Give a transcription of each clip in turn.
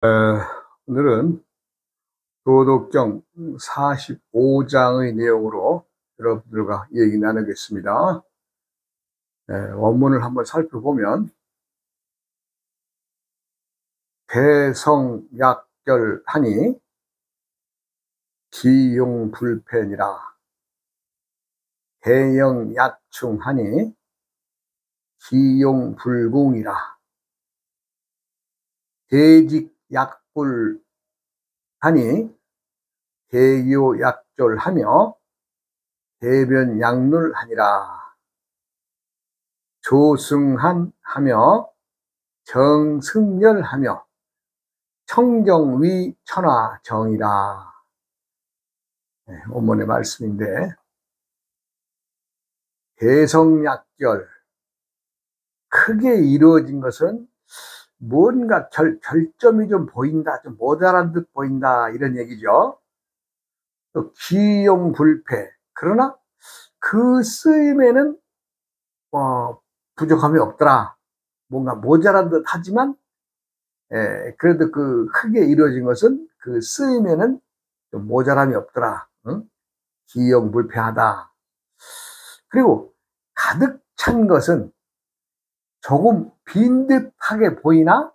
에, 오늘은 도덕경 45장의 내용으로 여러분들과 얘기 나누겠습니다. 원문을 한번 살펴보면 대성약결하니 기용불패니라. 대영약충하니 기용불궁이라. 대직약불하니 대교약졸하며 대변약룰하니라. 조승한하며 정승열하며 청정위천하정이라. 원문의 말씀인데, 대성약결, 크게 이루어진 것은 뭔가 결점이 좀 보인다, 좀 모자란 듯 보인다, 이런 얘기죠. 또 기용불패, 그러나 그 쓰임에는 부족함이 없더라. 뭔가 모자란 듯 하지만 그래도 그 크게 이루어진 것은 그 쓰임에는 좀 모자람이 없더라. 응? 기용불패하다. 그리고 가득 찬 것은 조금 빈 듯하게 보이나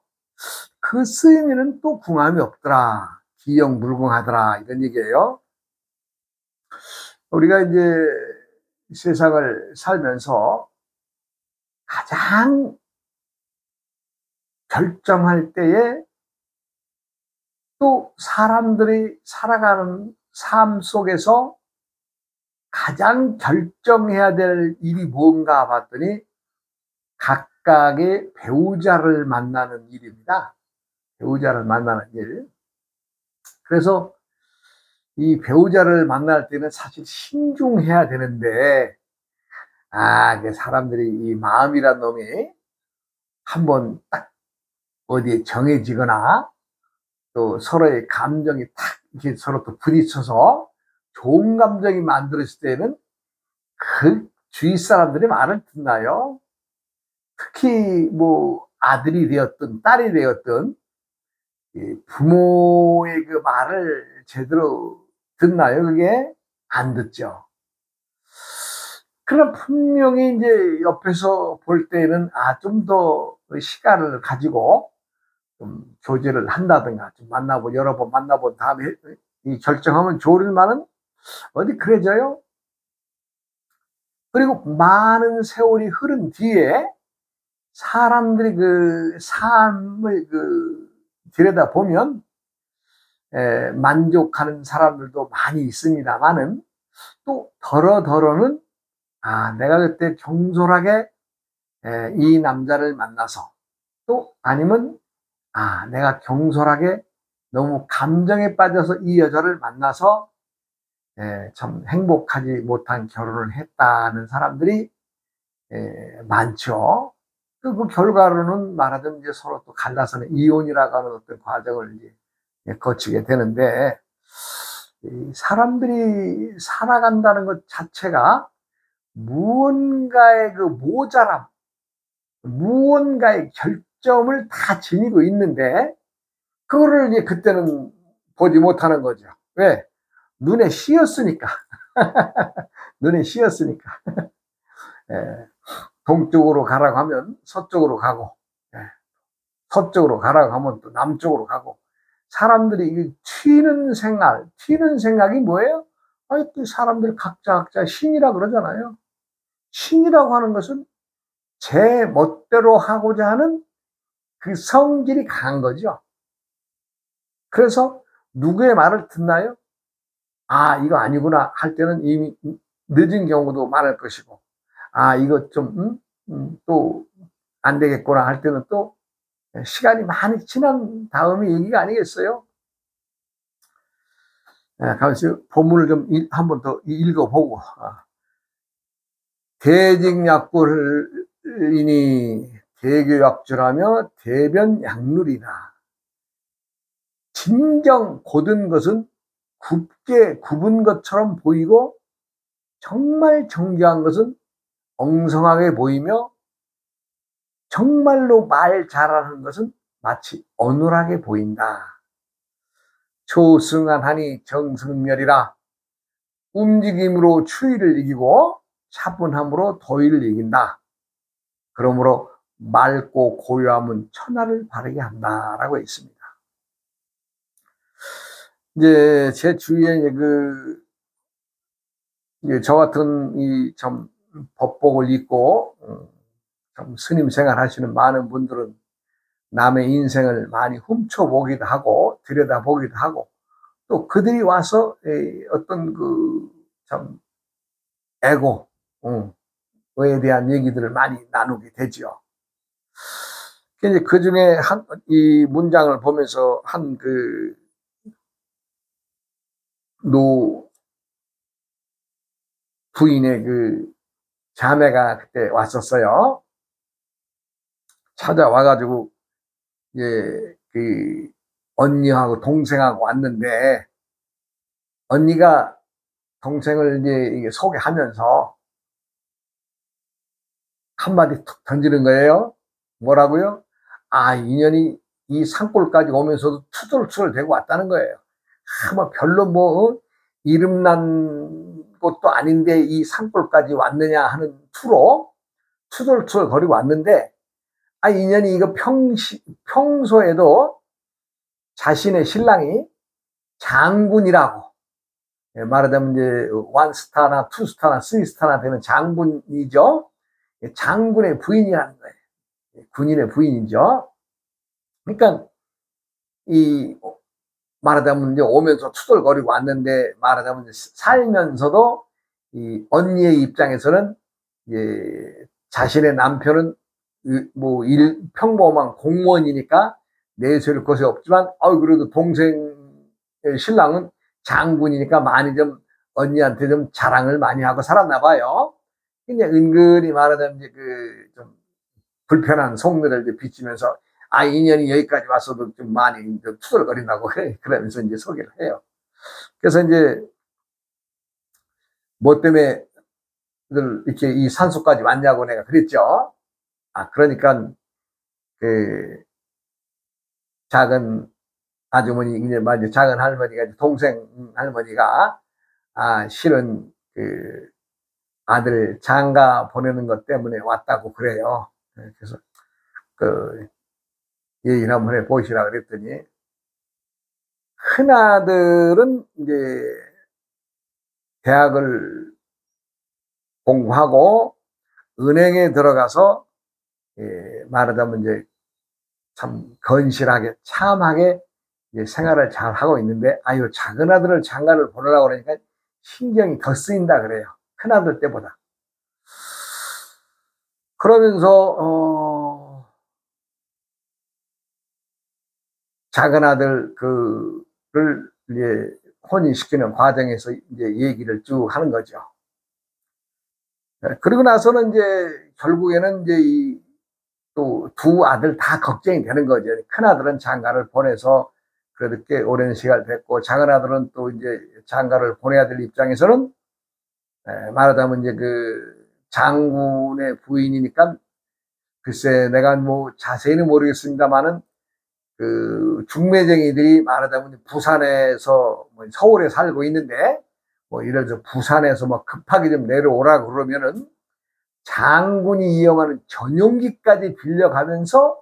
그 쓰임에는 또 궁함이 없더라. 기용불궁하더라. 이런 얘기예요. 우리가 이제 세상을 살면서 가장 결정할 때에 또 사람들이 살아가는 삶 속에서 가장 결정해야 될 일이 뭔가 봤더니 각각의 배우자를 만나는 일입니다. 배우자를 만나는 일. 그래서 이 배우자를 만날 때는 사실 신중해야 되는데, 사람들이 이 마음이란 놈이 한번 딱 어디에 정해지거나 또 서로의 감정이 탁 이렇게 서로 또 부딪혀서 좋은 감정이 만들어질 때는 그 주위 사람들이 말을 듣나요? 특히 뭐 아들이 되었든 딸이 되었든 부모의 그 말을 제대로 듣나요? 그게 안 듣죠. 그럼 분명히 이제 옆에서 볼 때는 좀 더 시간을 가지고 좀 교제를 한다든가 좀 여러 번 만나본 다음에 이 결정하면 좋을 만은 어디 그래져요? 그리고 많은 세월이 흐른 뒤에 사람들이 그 삶을 들여다 보면 만족하는 사람들도 많이 있습니다만은 또 더러는 내가 그때 경솔하게 이 남자를 만나서 또 아니면 내가 경솔하게 너무 감정에 빠져서 이 여자를 만나서 참 행복하지 못한 결혼을 했다는 사람들이 많죠. 그 결과로는 말하자면 이제 서로 또 갈라서는 이혼이라고 하는 어떤 과정을 이제 거치게 되는데, 사람들이 살아간다는 것 자체가 무언가의 그 모자람, 무언가의 결점을 다 지니고 있는데, 그거를 이제 그때는 보지 못하는 거죠. 왜? 눈에 씌었으니까. 눈에 씌었으니까. 동쪽으로 가라고 하면 서쪽으로 가고, 서쪽으로 가라고 하면 또 남쪽으로 가고, 사람들이 튀는 생각이 뭐예요? 또 사람들 각자 신이라 그러잖아요. 신이라고 하는 것은 제 멋대로 하고자 하는 그 성질이 강한 거죠. 그래서 누구의 말을 듣나요? 이거 아니구나 할 때는 이미 늦은 경우도 많을 것이고, 이거 좀 또 안 되겠구나 할 때는 또 시간이 많이 지난 다음에 얘기가 아니겠어요? 가만있어 본문을 좀 한 번 더 읽어보고, 대직약불이니 대교약줄하며 대변약룰이나. 진정 고든 것은 굽게 굽은 것처럼 보이고 정말 정교한 것은 엉성하게 보이며 정말로 말 잘하는 것은 마치 어눌하게 보인다. 초승한하니 정승멸이라. 움직임으로 추위를 이기고 차분함으로 더위를 이긴다. 그러므로 맑고 고요함은 천하를 바르게 한다라고 있습니다. 이제 제 주위에 저 같은 참 법복을 입고 참 스님 생활 하시는 많은 분들은 남의 인생을 많이 훔쳐보기도 하고 들여다보기도 하고 또 그들이 와서 어떤 참 에고에 대한 얘기들을 많이 나누게 되죠. 이제 그 중에 이 문장을 보면서 노 부인의 자매가 그때 왔었어요. 찾아와가지고 언니하고 동생하고 왔는데 언니가 동생을 이제 소개하면서 한마디 툭 던지는 거예요. 뭐라고요? 인연이 이 산골까지 오면서도 투덜투덜 대고 왔다는 거예요. 뭐 별로 이름난 곳도 아닌데 이 산골까지 왔느냐 하는 투로 투덜투덜 거리고 왔는데 인연이 이거 평소에도 자신의 신랑이 장군이라고 말하자면 이제 1스타나 2스타나 3스타나 되는 장군이죠. 장군의 부인이라는 거예요. 군인의 부인이죠. 그러니까 말하자면 이제 오면서 투덜거리고 왔는데 말하자면 살면서도 이 언니의 입장에서는 자신의 남편은 평범한 공무원이니까 내세울 것이 없지만 그래도 동생의 신랑은 장군이니까 많이 좀 언니한테 좀 자랑을 많이 하고 살았나 봐요. 근데 은근히 말하자면 이제 좀 불편한 속내를 비치면서 인연이 여기까지 왔어도 좀 많이 좀 투덜거린다고 그러면서 이제 소개를 해요. 그래서 이제 뭐 때문에 이렇게 이 산소까지 왔냐고 내가 그랬죠. 그러니까 작은 아주머니 이제 작은 할머니가 동생 할머니가 실은 아들 장가 보내는 것 때문에 왔다고 그래요. 그래서 얘기를 한번 해 보시라 그랬더니 큰아들은 이제 대학을 공부하고 은행에 들어가서 말하자면 이제 참 건실하게 참하게 생활을 잘 하고 있는데 작은 아들을 장가를 보내려고 그러니까 신경이 더 쓰인다 그래요. 큰아들 때보다. 그러면서 작은 아들을 이제 혼인시키는 과정에서 이제 얘기를 쭉 하는 거죠. 그리고 나서는 이제 결국에는 이제 또 두 아들 다 걱정이 되는 거죠. 큰 아들은 장가를 보내서 그래도 꽤 오랜 시간을 됐고 작은 아들은 또 이제 장가를 보내야 될 입장에서는 말하자면 이제 장군의 부인이니까 글쎄 내가 자세히는 모르겠습니다만은 중매쟁이들이 말하자면 부산에서 서울에 살고 있는데 예를 들어서 부산에서 급하게 좀 내려오라고 그러면은 장군이 이용하는 전용기까지 빌려가면서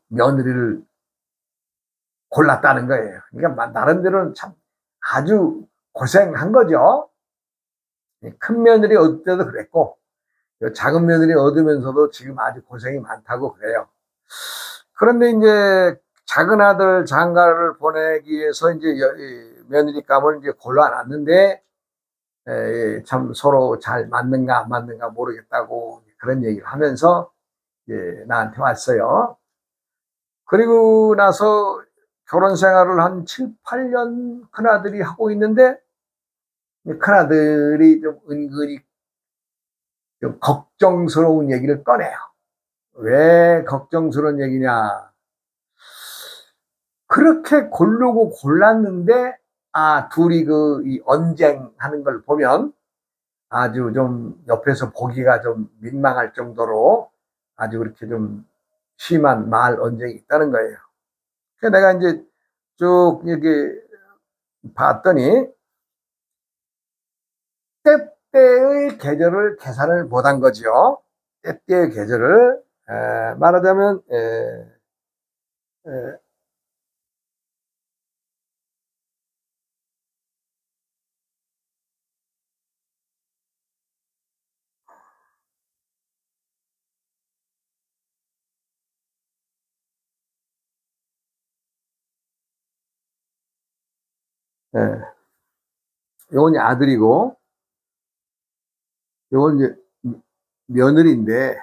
며느리를 골랐다는 거예요. 그러니까 나름대로는 참 아주 고생한 거죠. 큰 며느리 얻을 때도 그랬고 작은 며느리 얻으면서도 지금 아주 고생이 많다고 그래요. 그런데 이제 작은 아들 장가를 보내기 위해서 이제 며느리감을 이제 골라놨는데 참 서로 잘 맞는가 안 맞는가 모르겠다고 그런 얘기를 하면서 나한테 왔어요. 그리고 나서 결혼 생활을 한 7, 8년 큰아들이 하고 있는데 큰아들이 좀 은근히 좀 걱정스러운 얘기를 꺼내요. 왜 걱정스러운 얘기냐? 그렇게 고르고 골랐는데 둘이 이 언쟁하는 걸 보면 아주 좀 옆에서 보기가 좀 민망할 정도로 아주 그렇게 좀 심한 말 언쟁이 있다는 거예요. 그래서 내가 이제 쭉 이렇게 봤더니 때때의 계절을 계산을 못한 거죠. 때때의 계절을 말하자면 에, 요건 아들이고 요건 이제 며느리인데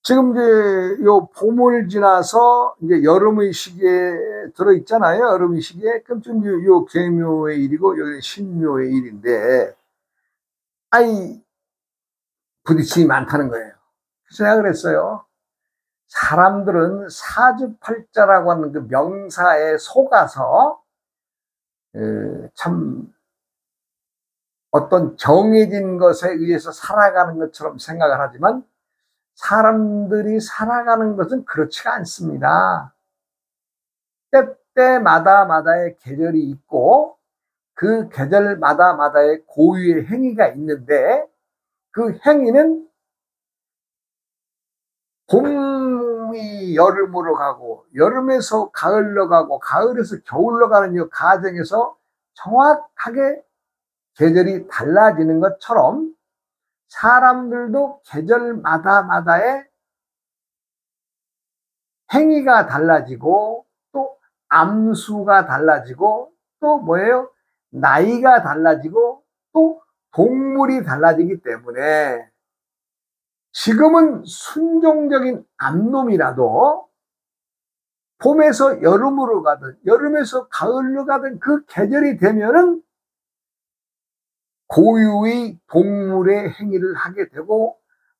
지금 이제 요 봄을 지나서 이제 여름의 시기에 들어 있잖아요. 여름의 시기에. 그럼 좀 요 계묘의 일이고 여기 신묘의 일인데 아이 부딪힘이 많다는 거예요. 그래서 내가 그랬어요. 사람들은 사주팔자라고 하는 그 명사에 속아서 참 어떤 정해진 것에 의해서 살아가는 것처럼 생각을 하지만 사람들이 살아가는 것은 그렇지가 않습니다. 때때마다마다의 계절이 있고 그 계절마다마다의 고유의 행위가 있는데 그 행위는 봄이 여름으로 가고 여름에서 가을로 가고 가을에서 겨울로 가는 이 과정에서 정확하게 계절이 달라지는 것처럼 사람들도 계절마다마다의 행위가 달라지고 또 암수가 달라지고 또 뭐예요? 나이가 달라지고 또 동물이 달라지기 때문에 지금은 순종적인 암놈이라도 봄에서 여름으로 가든 여름에서 가을로 가든 그 계절이 되면은 고유의 동물의 행위를 하게 되고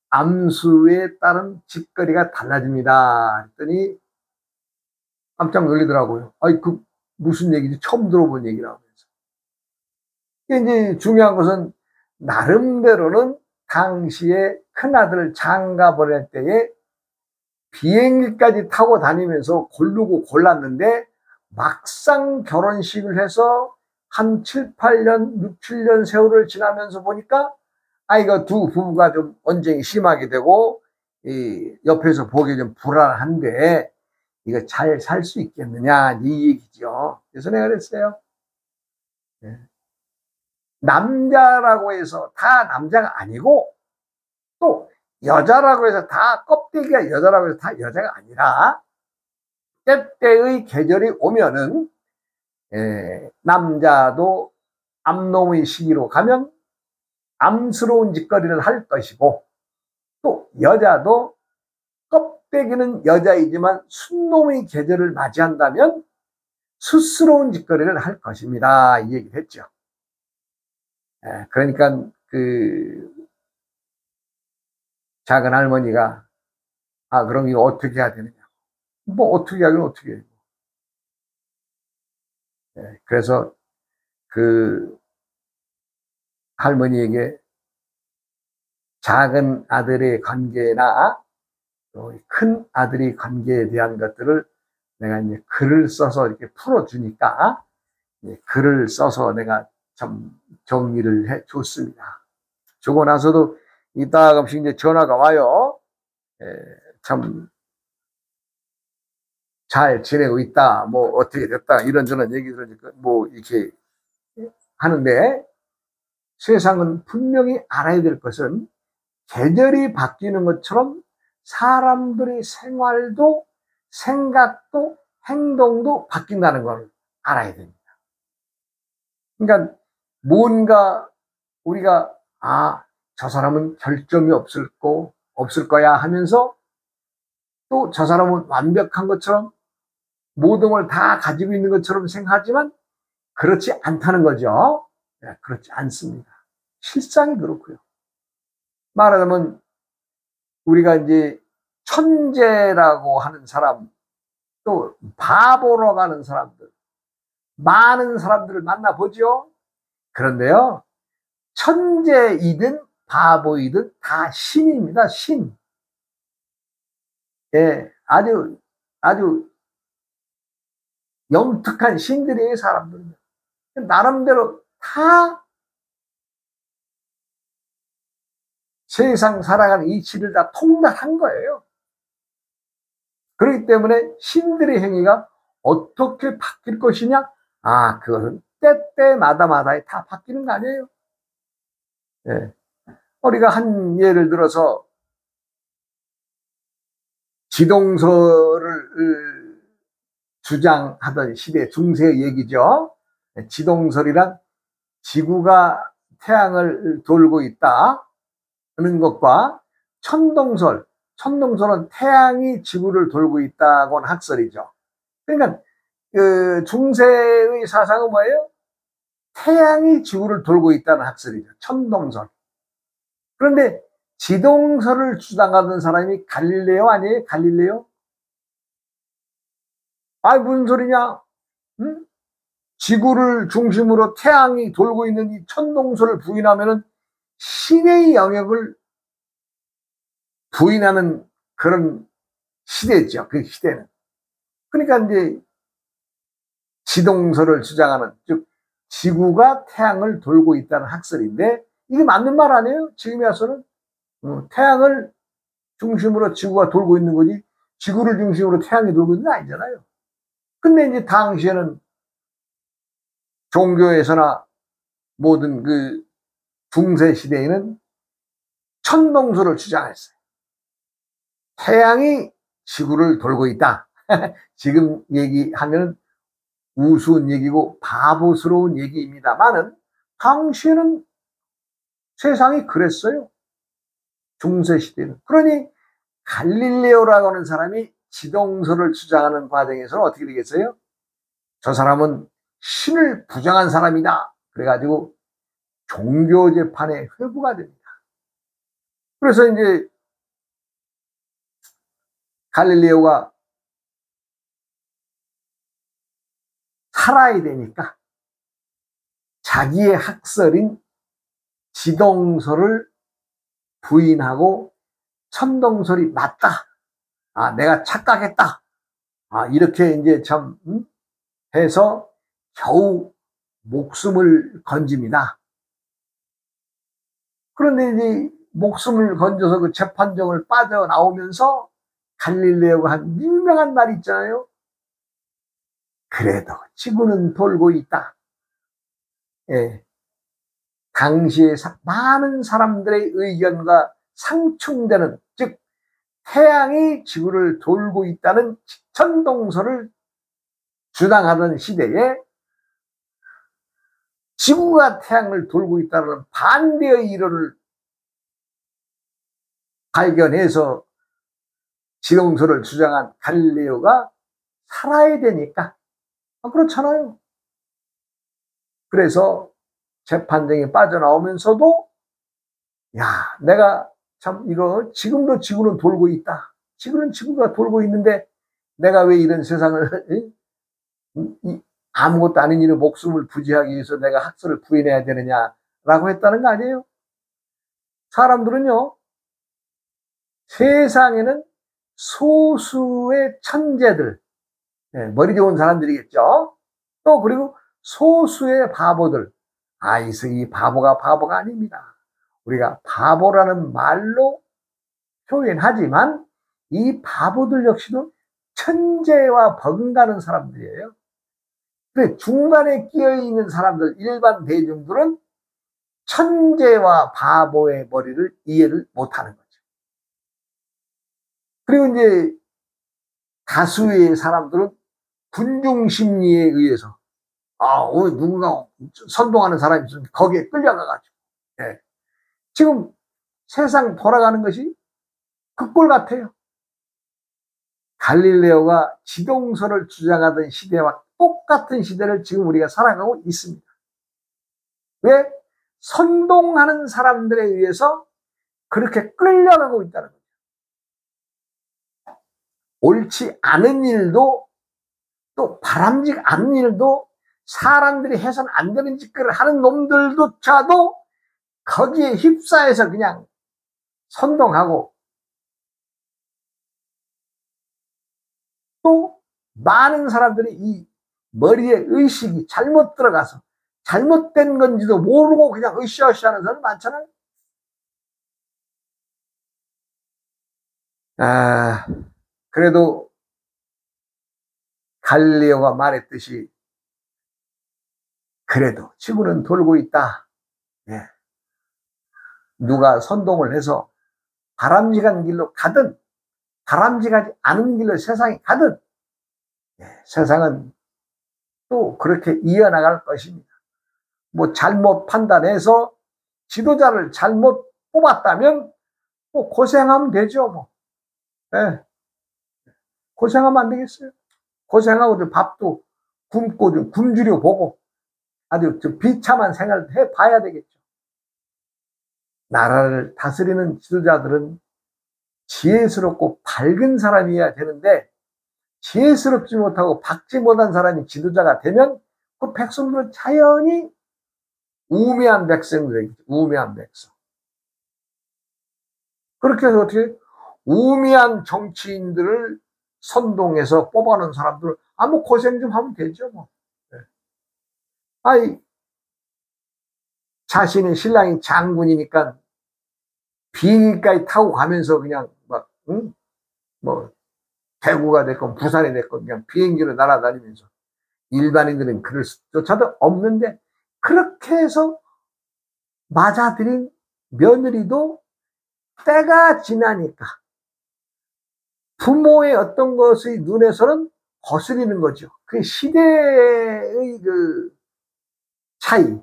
암수에 따른 짓거리가 달라집니다. 했더니 깜짝 놀리더라고요. 아이, 그 무슨 얘기지? 처음 들어본 얘기라고 해서. 이제 중요한 것은 나름대로는 당시에 큰아들 장가 보낼 때에 비행기까지 타고 다니면서 고르고 골랐는데 막상 결혼식을 해서 한 7, 8년, 6, 7년 세월을 지나면서 보니까 아이가 두 부부가 좀 언쟁이 심하게 되고 옆에서 보기 좀 불안한데 이거 잘 살 수 있겠느냐 이 얘기죠. 그래서 내가 그랬어요. 남자라고 해서 다 남자가 아니고 또 여자라고 해서 다 껍데기가 여자라고 해서 다 여자가 아니라 때때의 계절이 오면은 남자도 암놈의 시기로 가면 암스러운 짓거리를 할 것이고 또 여자도 껍데기는 여자이지만 순놈의 계절을 맞이한다면 수스러운 짓거리를 할 것입니다. 이 얘기를 했죠. 그러니까 그 작은 할머니가 그럼 이거 어떻게 해야 되느냐. 뭐 어떻게 하긴 어떻게 해요. 그래서 그 할머니에게 작은 아들의 관계나 큰 아들의 관계에 대한 것들을 내가 이제 글을 써서 이렇게 풀어주니까 글을 써서 내가 좀 정리를 해 줬습니다. 주고 나서도 이따가씩 이제 전화가 와요. 참 잘 지내고 있다. 뭐 어떻게 됐다. 이런저런 얘기들을 뭐 이렇게 하는데 세상은 분명히 알아야 될 것은 계절이 바뀌는 것처럼 사람들의 생활도 생각도 행동도 바뀐다는 걸 알아야 됩니다. 그러니까 뭔가 우리가 저 사람은 결점이 없을 거야 하면서 또 저 사람은 완벽한 것처럼 모든 걸 다 가지고 있는 것처럼 생각하지만 그렇지 않다는 거죠. 그렇지 않습니다. 실상이 그렇고요. 말하자면 우리가 이제 천재라고 하는 사람 또 바보로 가는 사람들 많은 사람들을 만나보죠. 그런데요 천재이든 바보이든 다 신입니다. 신. 예, 아주 영특한 신들이에요, 사람들은. 나름대로 다 세상 살아가는 이치를 다 통달한 거예요. 그렇기 때문에 신들의 행위가 어떻게 바뀔 것이냐? 아, 그것은 때때마다마다에 다 바뀌는 거 아니에요? 예. 우리가 한 예를 들어서 지동설을 주장하던 시대 중세의 얘기죠. 지동설이란 지구가 태양을 돌고 있다는 것과 천동설은 태양이 지구를 돌고 있다고는 학설이죠. 그러니까 그 중세의 사상은 뭐예요? 태양이 지구를 돌고 있다는 학설이죠. 천동설. 그런데 지동설을 주장하던 사람이 갈릴레오 아니에요? 갈릴레오? 아이, 무슨 소리냐? 응? 지구를 중심으로 태양이 돌고 있는 이 천동설을 부인하면은 신의 영역을 부인하는 그런 시대죠. 그 시대는. 그러니까 이제 지동설을 주장하는, 즉 지구가 태양을 돌고 있다는 학설인데, 이게 맞는 말 아니에요? 지금에 와서는 태양을 중심으로 지구가 돌고 있는 거지 지구를 중심으로 태양이 돌고 있는 게 아니잖아요. 근데 이제 당시에는 종교에서나 모든 그 중세 시대에는 천동설을 주장했어요. 태양이 지구를 돌고 있다. 지금 얘기하면 우스운 얘기고 바보스러운 얘기입니다만은 당시에는 세상이 그랬어요. 중세 시대는. 그러니 갈릴레오라고 하는 사람이 지동설을 주장하는 과정에서는 어떻게 되겠어요? 저 사람은 신을 부정한 사람이다. 그래가지고 종교 재판에 회부가 됩니다. 그래서 이제 갈릴레오가 살아야 되니까 자기의 학설인 지동설을 부인하고 천동설이 맞다. 아, 내가 착각했다. 아, 이렇게 이제 참 해서 겨우 목숨을 건집니다. 그런데 이제 목숨을 건져서 그 재판정을 빠져나오면서 갈릴레오가 한 유명한 말 있잖아요. 그래도 지구는 돌고 있다. 예. 당시에 많은 사람들의 의견과 상충되는, 즉 태양이 지구를 돌고 있다는 천동설을 주장하던 시대에 지구가 태양을 돌고 있다는 반대의 이론을 발견해서 지동설을 주장한 갈릴레오가 살아야 되니까, 그렇잖아요. 그래서 재판정에 빠져나오면서도 야, 내가 참 이거 지금도 지구는 돌고 있다. 지구가 돌고 있는데 내가 왜 이런 세상을 아무것도 아닌 일에 목숨을 부지하기 위해서 내가 학설을 부인해야 되느냐라고 했다는 거 아니에요? 사람들은요, 세상에는 소수의 천재들, 머리 좋은 사람들이겠죠. 또 그리고 소수의 바보들. 이 바보가 아닙니다. 우리가 바보라는 말로 표현하지만 이 바보들 역시도 천재와 버금가는 사람들이에요. 그래, 중간에 끼어있는 사람들, 일반 대중들은 천재와 바보의 머리를 이해를 못하는 거죠. 그리고 이제 다수의 사람들은 군중심리에 의해서 누군가 선동하는 사람이 있으면 거기에 끌려가가지고, 예. 지금 세상 돌아가는 것이 그 꼴 같아요. 갈릴레오가 지동설을 주장하던 시대와 똑같은 시대를 지금 우리가 살아가고 있습니다. 왜? 선동하는 사람들에 의해서 그렇게 끌려가고 있다는 거죠. 옳지 않은 일도, 또 바람직 않은 일도, 사람들이 해서는 안 되는 짓을 하는 놈들조차도 거기에 휩싸여서 그냥 선동하고, 또 많은 사람들이 이 머리에 의식이 잘못 들어가서 잘못된 건지도 모르고 그냥 으쌰으쌰 하는 사람 많잖아요. 그래도 갈릴레오가 말했듯이 그래도 지구는 돌고 있다. 예. 누가 선동을 해서 바람직한 길로 가든 바람직하지 않은 길로 세상이 가든, 예, 세상은 또 그렇게 이어나갈 것입니다. 뭐 잘못 판단해서 지도자를 잘못 뽑았다면 뭐 고생하면 되죠. 뭐. 예. 고생하면 안 되겠어요. 고생하고 밥도 굶고 좀 굶주려 보고 아주 좀 비참한 생활을 해봐야 되겠죠. 나라를 다스리는 지도자들은 지혜스럽고 밝은 사람이어야 되는데, 지혜스럽지 못하고 밝지 못한 사람이 지도자가 되면 그 백성들은 자연히 우매한 백성들이겠죠. 우매한 백성. 그렇게 해서 어떻게 우매한 정치인들을 선동해서 뽑아놓은 사람들을 뭐 고생 좀 하면 되죠. 뭐. 네. 아이, 자신의 신랑이 장군이니까 비행기까지 타고 가면서 그냥 막, 응? 뭐, 대구가 됐건 부산이 됐건 그냥 비행기로 날아다니면서, 일반인들은 그럴 수조차도 없는데 그렇게 해서 맞아들인 며느리도 때가 지나니까 부모의 어떤 것의 눈에서는 거스리는 거죠. 그 시대의 그 차이,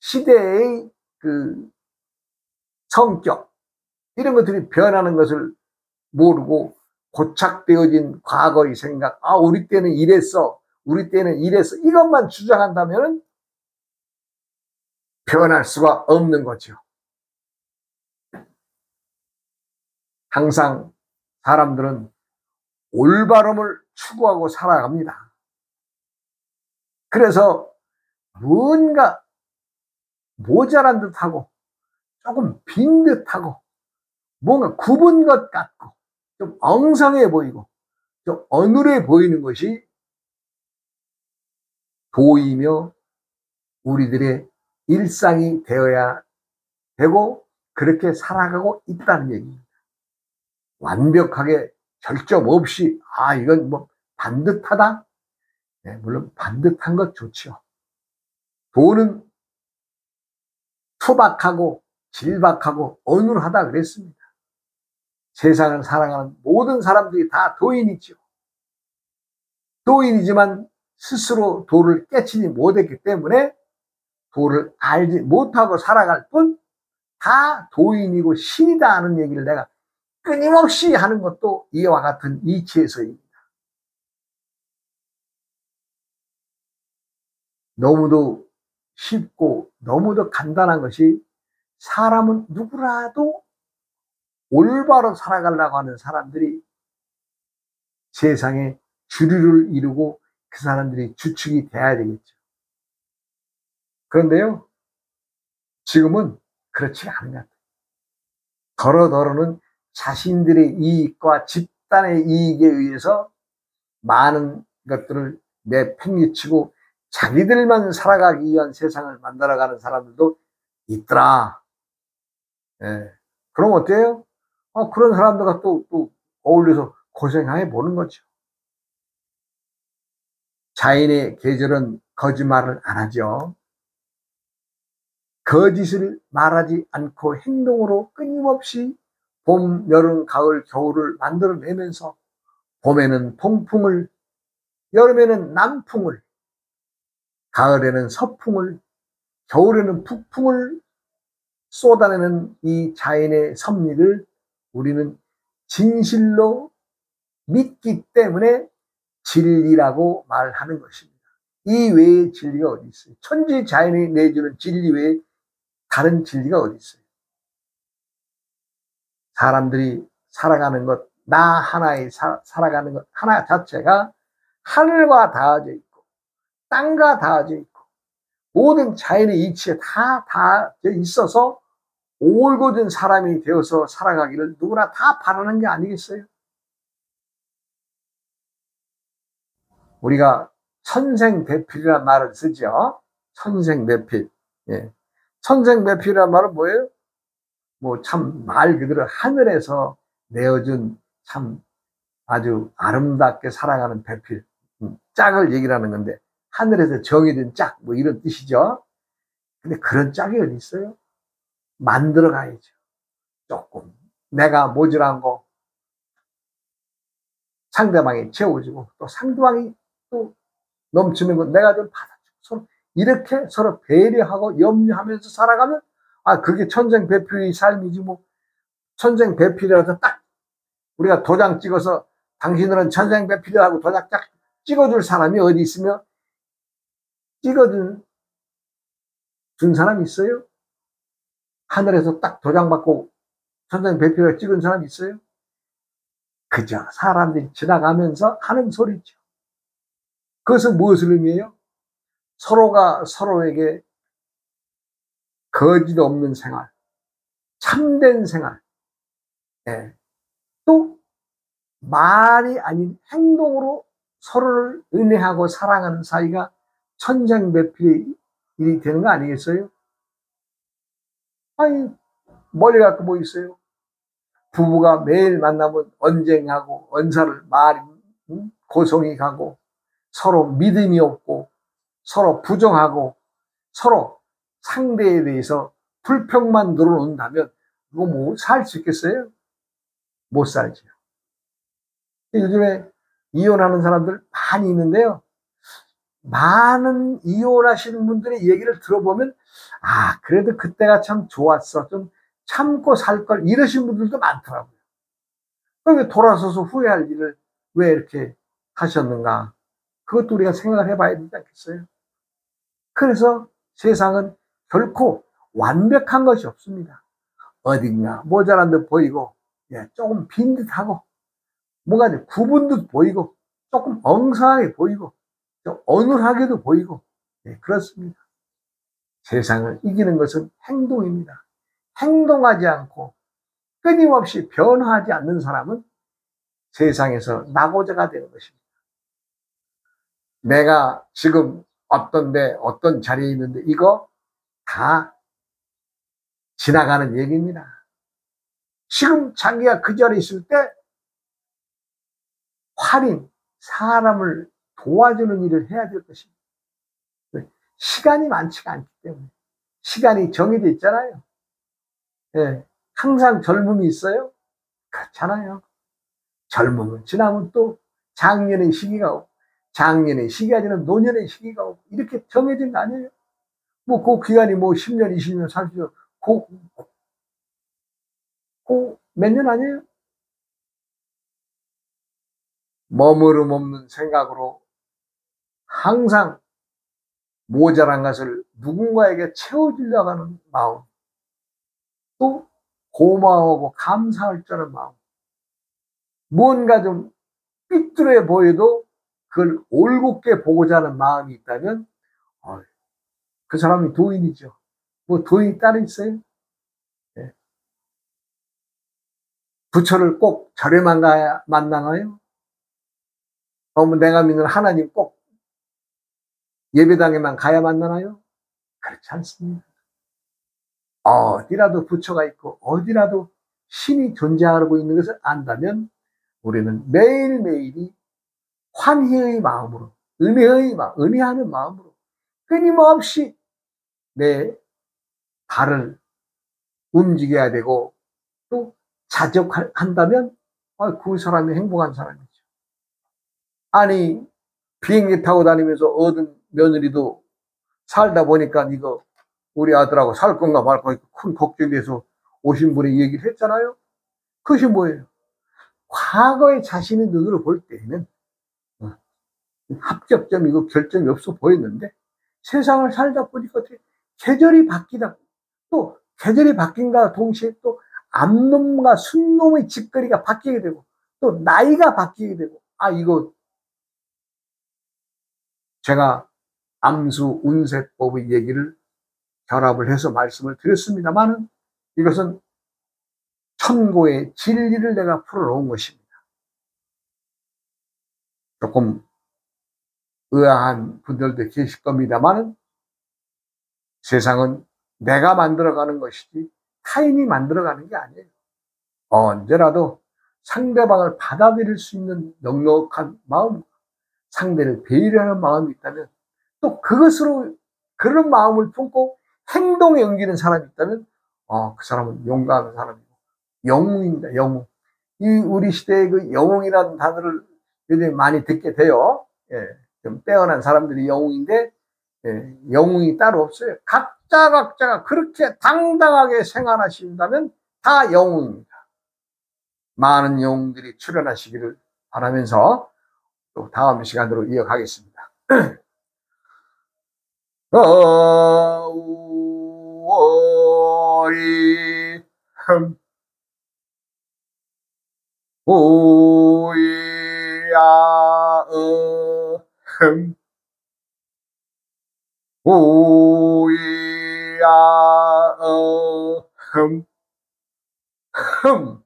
시대의 그 성격, 이런 것들이 변하는 것을 모르고 고착되어진 과거의 생각, 우리 때는 이랬어, 우리 때는 이랬어, 이것만 주장한다면 변할 수가 없는 거죠. 항상 사람들은 올바름을 추구하고 살아갑니다. 그래서 뭔가 모자란 듯하고 조금 빈 듯하고 뭔가 굽은 것 같고 좀 엉성해 보이고 좀 어눌해 보이는 것이 도이며 우리들의 일상이 되어야 되고 그렇게 살아가고 있다는 얘기입니다. 완벽하게 결점 없이 이건 뭐 반듯하다? 네, 물론 반듯한 것 좋죠. 도는 투박하고 질박하고 어눌하다 그랬습니다. 세상을 살아가는 모든 사람들이 다 도인이죠. 도인이지만 스스로 도를 깨치지 못했기 때문에 도를 알지 못하고 살아갈 뿐 다 도인이고 신이다 하는 얘기를 내가 끊임없이 하는 것도 이와 같은 이치에서입니다. 너무도 쉽고 너무도 간단한 것이, 사람은 누구라도 올바로 살아가려고 하는 사람들이 세상에 주류를 이루고 그 사람들이 주축이 돼야 되겠죠. 그런데요, 지금은 그렇지 않은 것 같아요. 더러더러는 자신들의 이익과 집단의 이익에 의해서 많은 것들을 내팽개치고 자기들만 살아가기 위한 세상을 만들어가는 사람들도 있더라. 예. 그럼 어때요? 그런 사람들과 또 어울려서 고생해 보는 거죠. 자연의 계절은 거짓말을 안 하죠. 거짓을 말하지 않고 행동으로 끊임없이 봄, 여름, 가을, 겨울을 만들어내면서 봄에는 통풍을, 여름에는 남풍을, 가을에는 서풍을, 겨울에는 북풍을 쏟아내는 이 자연의 섭리를 우리는 진실로 믿기 때문에 진리라고 말하는 것입니다. 이 외에 진리가 어디 있어요? 천지 자연이 내주는 진리 외에 다른 진리가 어디 있어요? 사람들이 살아가는 것, 나 하나에 살아가는 것 하나 자체가 하늘과 닿아져 있고 땅과 닿아져 있고 모든 자연의 이치에 다 있어서 올곧은 사람이 되어서 살아가기를 누구나 다 바라는 게 아니겠어요? 우리가 천생배필이라는 말을 쓰죠. 천생배필. 예. 천생배필이라는 말은 뭐예요? 뭐 참 말 그대로 하늘에서 내어준 참 아주 아름답게 살아가는 배필. 짝을 얘기를 하는 건데, 하늘에서 정해진 짝, 뭐 이런 뜻이죠. 근데 그런 짝이 어디 있어요? 만들어 가야죠. 조금. 내가 모자란 거 상대방이 채워주고, 또 상대방이 또 넘치는 거 내가 좀 받아주고, 서로 이렇게 서로 배려하고 염려하면서 살아가면, 아, 그게 천생배필의 삶이지, 뭐. 천생배필이라서 딱 우리가 도장 찍어서 당신들은 천생배필이라고 도장 딱 찍어줄 사람이 어디 있으며, 찍어준 사람이 있어요? 하늘에서 딱 도장 받고 천생배필을 찍은 사람이 있어요? 그저 사람들이 지나가면서 하는 소리죠. 그것은 무엇을 의미해요? 서로가 서로에게 거짓 없는 생활, 참된 생활, 예. 또 말이 아닌 행동으로 서로를 은혜하고 사랑하는 사이가 천생배필이 되는 거 아니겠어요? 아니, 멀리 갖고 뭐 있어요? 부부가 매일 만나면 언쟁하고 언사를 말이 고성이 가고 서로 믿음이 없고 서로 부정하고 서로 상대에 대해서 불평만 늘어놓는다면 이거 뭐 살 수 있겠어요? 못 살죠. 요즘에 이혼하는 사람들 많이 있는데요. 많은 이혼하시는 분들의 얘기를 들어보면, 아, 그래도 그때가 참 좋았어. 좀 참고 살 걸. 이러신 분들도 많더라고요. 왜 돌아서서 후회할 일을 왜 이렇게 하셨는가. 그것도 우리가 생각을 해봐야 되지 않겠어요? 그래서 세상은 결코 완벽한 것이 없습니다. 어딘가 모자란 듯 보이고, 예, 조금 빈 듯하고, 뭔가 구분 듯 보이고, 조금 엉성하게 보이고, 좀 어눌하게도 보이고, 예, 그렇습니다. 세상을 이기는 것은 행동입니다. 행동하지 않고 끊임없이 변화하지 않는 사람은 세상에서 낙오자가 되는 것입니다. 내가 지금 어떤 자리에 있는데 이거 다 지나가는 얘기입니다. 지금 자기가 그 자리에 있을 때 활인, 사람을 도와주는 일을 해야 될 것입니다. 시간이 많지가 않기 때문에. 시간이 정해져 있잖아요. 예, 항상 젊음이 있어요? 그렇잖아요. 젊음은 지나면 또 장년의 시기가 오고, 장년의 시기가 지나면 노년의 시기가 오고, 이렇게 정해진 거 아니에요? 뭐, 그 기간이 뭐 10년, 20년, 30년, 몇 년 아니에요? 머무름 없는 생각으로 항상 모자란 것을 누군가에게 채워주려고 하는 마음, 또 고마워하고 감사할 줄 아는 마음, 무언가 좀 삐뚤어 보여도 그걸 올곧게 보고자 하는 마음이 있다면 그 사람이 도인이죠. 뭐 도인이 따로 있어요? 네. 부처를 꼭 절에만 가야 만나나요? 뭐 내가 믿는 하나님 꼭 예배당에만 가야 만나나요? 그렇지 않습니다. 어디라도 부처가 있고 어디라도 신이 존재하고 있는 것을 안다면 우리는 매일매일이 환희의 마음으로, 은혜하는 마음으로 끊임없이 내 발을 움직여야 되고 또 자적한다면 그 사람이 행복한 사람이죠. 아니, 비행기 타고 다니면서 얻은 며느리도 살다 보니까 이거 우리 아들하고 살 건가 말까 큰 걱정이 돼서 오신 분이 얘기를 했잖아요. 그것이 뭐예요? 과거의 자신의 눈으로 볼 때에는 합격점이고 결점이 없어 보였는데 세상을 살다 보니까 어떻게 계절이 바뀌다, 또 계절이 바뀐과 동시에 또 암놈과 순놈의 짓거리가 바뀌게 되고 또 나이가 바뀌게 되고, 이거 제가 암수 운세법의 얘기를 결합을 해서 말씀을 드렸습니다만은 이것은 천고의 진리를 내가 풀어놓은 것입니다. 조금 의아한 분들도 계실 겁니다만은 세상은 내가 만들어가는 것이지 타인이 만들어가는 게 아니에요. 언제라도 상대방을 받아들일 수 있는 넉넉한 마음, 상대를 배려하는 마음이 있다면, 또 그것으로 그런 마음을 품고 행동에 옮기는 사람이 있다면 그 사람은 용감한 사람이고 영웅입니다. 영웅. 이 우리 시대의 그 영웅이라는 단어를 요즘 많이 듣게 돼요. 예, 좀 빼어난 사람들이 영웅인데, 예, 영웅이 따로 없어요. 각자가 그렇게 당당하게 생활하신다면 다 영웅입니다. 많은 영웅들이 출연하시기를 바라면서 또 다음 시간으로 이어가겠습니다. 오이 오이야 오이야